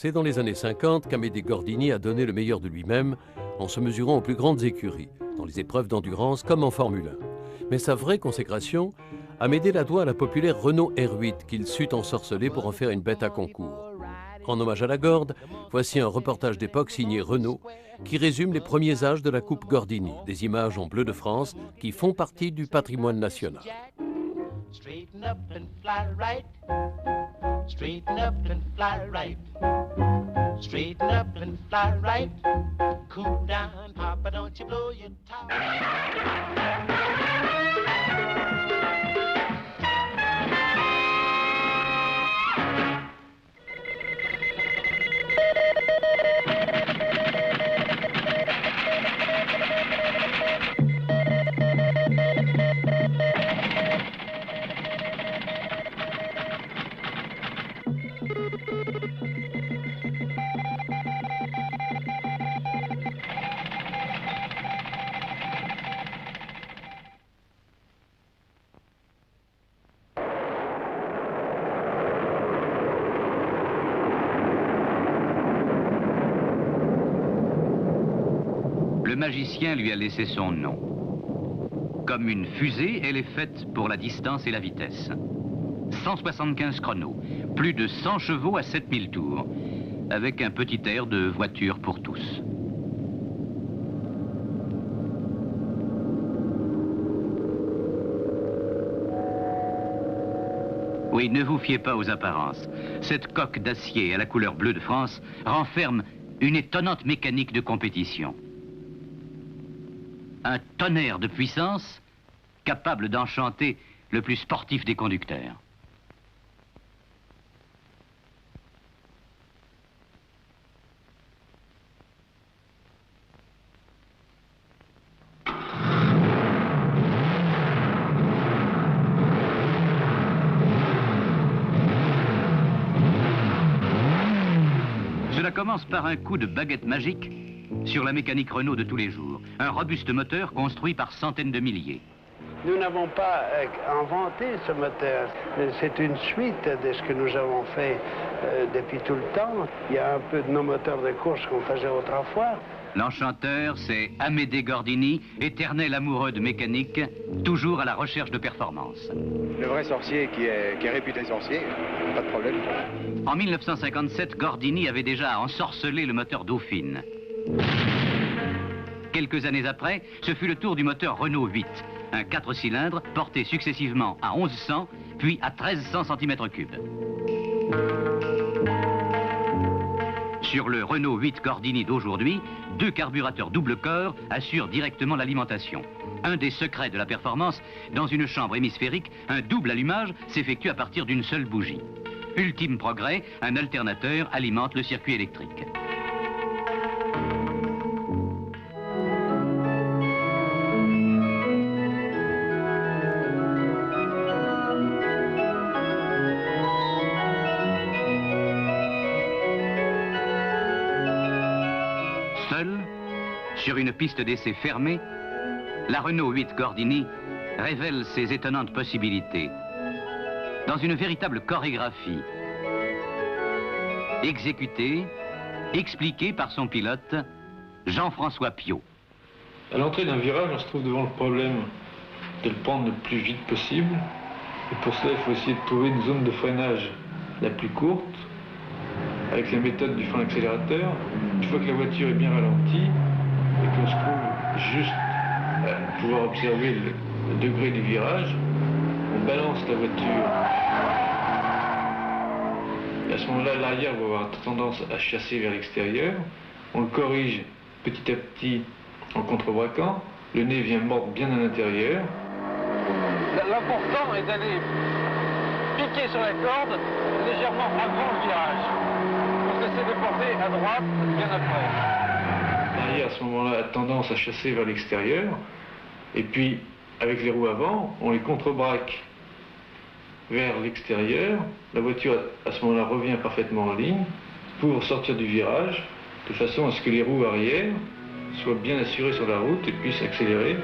C'est dans les années 50 qu'Amédée Gordini a donné le meilleur de lui-même en se mesurant aux plus grandes écuries, dans les épreuves d'endurance comme en Formule 1. Mais sa vraie consécration, Amédée la doit à la populaire Renault R8 qu'il sut ensorceler pour en faire une bête à concours. En hommage à la Gorde, voici un reportage d'époque signé Renault qui résume les premiers âges de la Coupe Gordini, des images en bleu de France qui font partie du patrimoine national. Straighten up and fly right. Straighten up and fly right. Straighten up and fly right. Cool down, Papa, don't you blow your top. Le magicien lui a laissé son nom. Comme une fusée, elle est faite pour la distance et la vitesse. 175 chronos, plus de 100 chevaux à 7000 tours, avec un petit air de voiture pour tous. Oui, ne vous fiez pas aux apparences. Cette coque d'acier à la couleur bleue de France renferme une étonnante mécanique de compétition. Un tonnerre de puissance capable d'enchanter le plus sportif des conducteurs. Cela commence par un coup de baguette magique sur la mécanique Renault de tous les jours. Un robuste moteur construit par centaines de milliers. Nous n'avons pas inventé ce moteur. C'est une suite de ce que nous avons fait depuis tout le temps. Il y a un peu de nos moteurs de course qu'on faisait autrefois. L'enchanteur, c'est Amédée Gordini, éternel amoureux de mécanique, toujours à la recherche de performance. Le vrai sorcier qui est réputé sorcier, pas de problème. En 1957, Gordini avait déjà ensorcelé le moteur Dauphine. Quelques années après, ce fut le tour du moteur Renault 8, un 4 cylindres porté successivement à 1100 puis à 1300 cm3. Sur le Renault 8 Gordini d'aujourd'hui, 2 carburateurs double corps assurent directement l'alimentation. Un des secrets de la performance, dans une chambre hémisphérique, un double allumage s'effectue à partir d'une seule bougie. Ultime progrès, un alternateur alimente le circuit électrique. Seule, sur une piste d'essai fermée, la Renault 8 Gordini révèle ses étonnantes possibilités. Dans une véritable chorégraphie, exécutée, expliquée par son pilote, Jean-François Piot. À l'entrée d'un virage, on se trouve devant le problème de le prendre le plus vite possible. Et pour cela, il faut essayer de trouver une zone de freinage la plus courte, avec la méthode du frein accélérateur. Une fois que la voiture est bien ralentie et qu'on se trouve juste à pouvoir observer le degré du virage, on balance la voiture. Et à ce moment-là, l'arrière va avoir tendance à chasser vers l'extérieur. On le corrige petit à petit en contrebraquant. Le nez vient mordre bien à l'intérieur. L'important est d'aller piquer sur la corde légèrement avant le virage. On essaie de porter à droite bien après. L'arrière, à ce moment-là, a tendance à chasser vers l'extérieur. Et puis, avec les roues avant, on les contrebraque vers l'extérieur. La voiture, à ce moment-là, revient parfaitement en ligne pour sortir du virage, de façon à ce que les roues arrière soient bien assurées sur la route et puissent accélérer.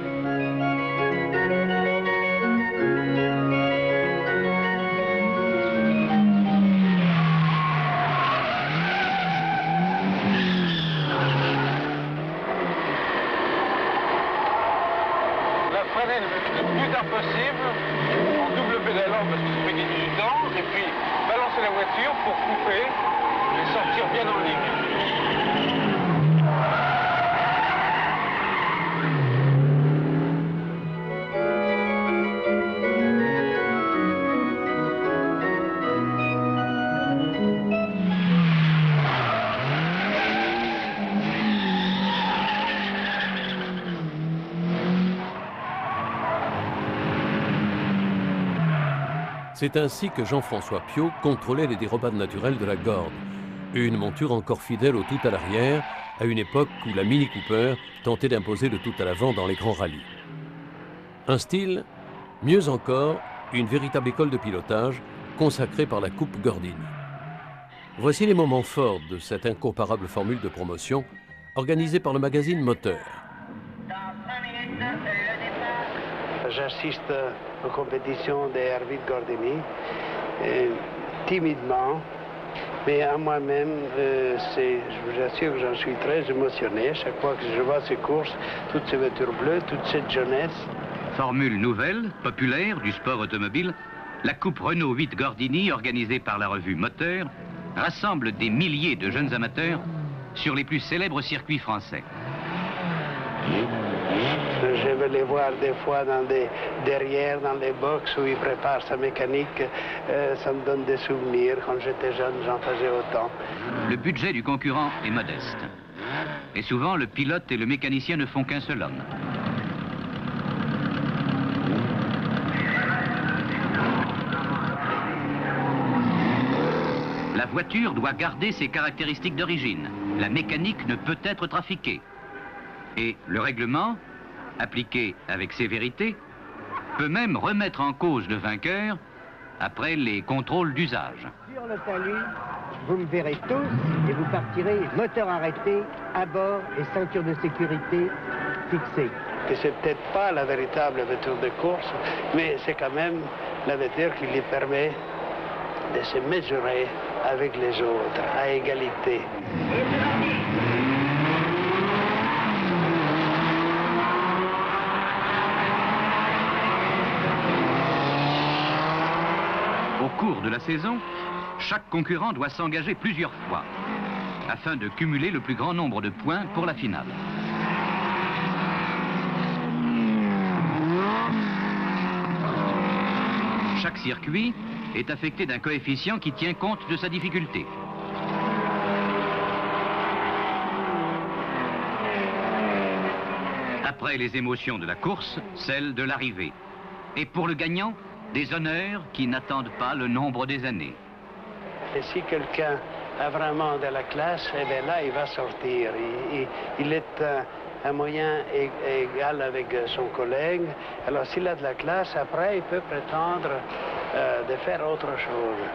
freiner le plus tard possible, en double pédalant parce que ça fait gagner du temps, et puis balancer la voiture pour couper et sortir bien en ligne. C'est ainsi que Jean-François Piot contrôlait les dérobades naturelles de la Gord, une monture encore fidèle au tout à l'arrière, à une époque où la Mini Cooper tentait d'imposer le tout à l'avant dans les grands rallyes. Un style, mieux encore, une véritable école de pilotage consacrée par la Coupe Gordini. Voici les moments forts de cette incomparable formule de promotion organisée par le magazine Moteur. J'assiste aux compétitions des Arvid Gordini, timidement, mais à moi-même, je vous assure que j'en suis très émotionné. Chaque fois que je vois ces courses, toutes ces voitures bleues, toute cette jeunesse. Formule nouvelle, populaire du sport automobile, la Coupe Renault 8 Gordini, organisée par la revue Moteur, rassemble des milliers de jeunes amateurs sur les plus célèbres circuits français. Je vais les voir des fois derrière, dans les box où ils préparent sa mécanique. Ça me donne des souvenirs. Quand j'étais jeune, j'en faisais autant. Le budget du concurrent est modeste. Et souvent, le pilote et le mécanicien ne font qu'un seul homme. La voiture doit garder ses caractéristiques d'origine. La mécanique ne peut être trafiquée. Et le règlement, appliqué avec sévérité, peut même remettre en cause le vainqueur après les contrôles d'usage. Sur le talus, vous me verrez tous et vous partirez moteur arrêté, à bord et ceinture de sécurité fixée. Et c'est peut-être pas la véritable voiture de course, mais c'est quand même la voiture qui lui permet de se mesurer avec les autres, à égalité. Au cours de la saison, chaque concurrent doit s'engager plusieurs fois afin de cumuler le plus grand nombre de points pour la finale. Chaque circuit est affecté d'un coefficient qui tient compte de sa difficulté. Après les émotions de la course, celle de l'arrivée. Et pour le gagnant, des honneurs qui n'attendent pas le nombre des années. Et si quelqu'un a vraiment de la classe, eh bien là, il va sortir. Il est un moyen égal avec son collègue. Alors s'il a de la classe, après, il peut prétendre de faire autre chose.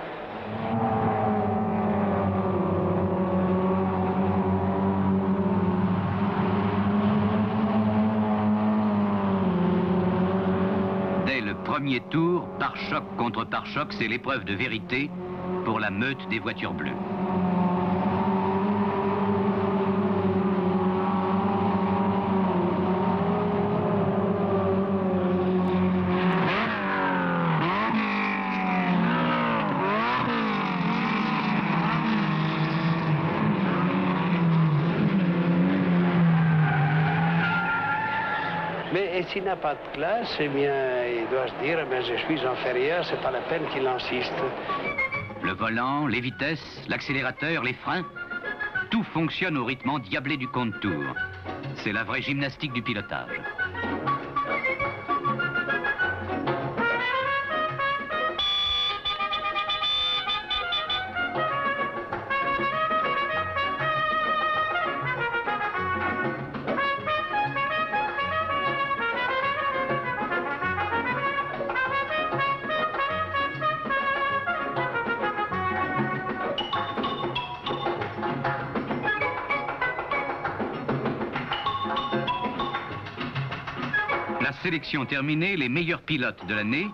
Premier tour, pare-choc contre pare-choc, c'est l'épreuve de vérité pour la meute des voitures bleues. Et s'il n'a pas de classe, eh bien, il doit se dire, eh bien, je suis inférieur, c'est pas la peine qu'il insiste. Le volant, les vitesses, l'accélérateur, les freins, tout fonctionne au rythme endiablé du compte-tour. C'est la vraie gymnastique du pilotage. Sélection terminée, les meilleurs pilotes de l'année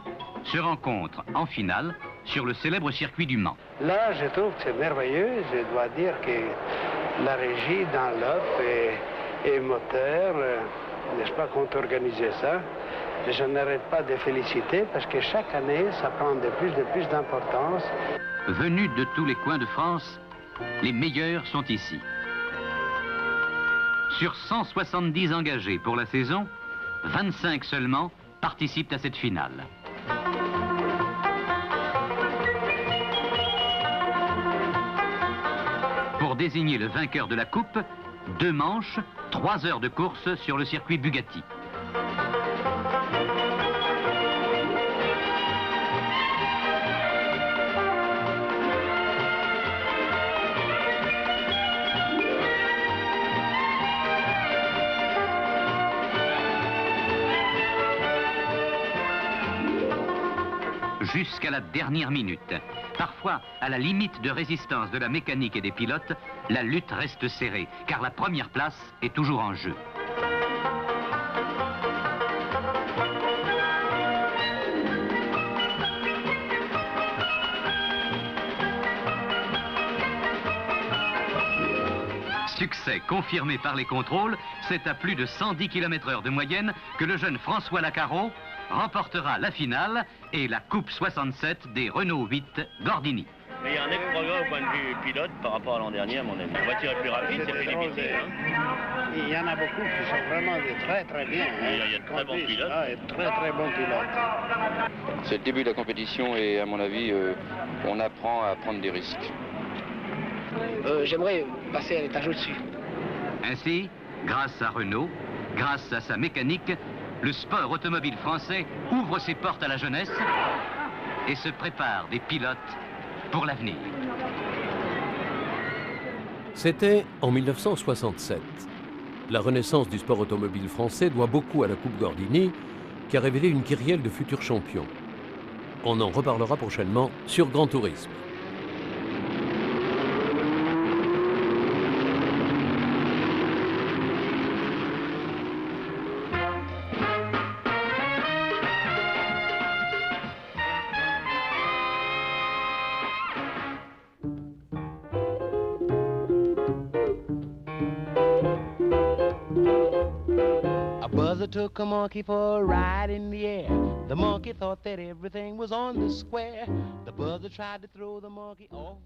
se rencontrent en finale sur le célèbre circuit du Mans. Là, je trouve que c'est merveilleux. Je dois dire que la régie, Dunlop et Moteur, n'est-ce pas, quand on organisait ça, je n'arrête pas de féliciter parce que chaque année, ça prend de plus d'importance. Venus de tous les coins de France, les meilleurs sont ici. Sur 170 engagés pour la saison, 25 seulement participent à cette finale. Pour désigner le vainqueur de la coupe, 2 manches, 3 heures de course sur le circuit Bugatti. Jusqu'à la dernière minute. Parfois, à la limite de résistance de la mécanique et des pilotes, la lutte reste serrée, car la première place est toujours en jeu. Succès confirmé par les contrôles, c'est à plus de 110 km/h de moyenne que le jeune François Lacaro remportera la finale et la Coupe 67 des Renault 8 Gordini. Mais il y a un net progrès au point de vue pilote par rapport à l'an dernier, à mon avis. La voiture est plus rapide, c'est plus limité. Il y en a beaucoup qui sont vraiment très bien. Il y a de très bons pilotes. Très bons pilotes. C'est le début de la compétition et à mon avis, on apprend à prendre des risques. J'aimerais passer à l'étage au-dessus. Ainsi, grâce à Renault, grâce à sa mécanique, le sport automobile français ouvre ses portes à la jeunesse et se prépare des pilotes pour l'avenir. C'était en 1967. La renaissance du sport automobile français doit beaucoup à la Coupe Gordini, qui a révélé une kyrielle de futurs champions. On en reparlera prochainement sur Grand Tourisme. Buzzer took a monkey for a ride in the air. The monkey thought that everything was on the square. The buzzer tried to throw the monkey off.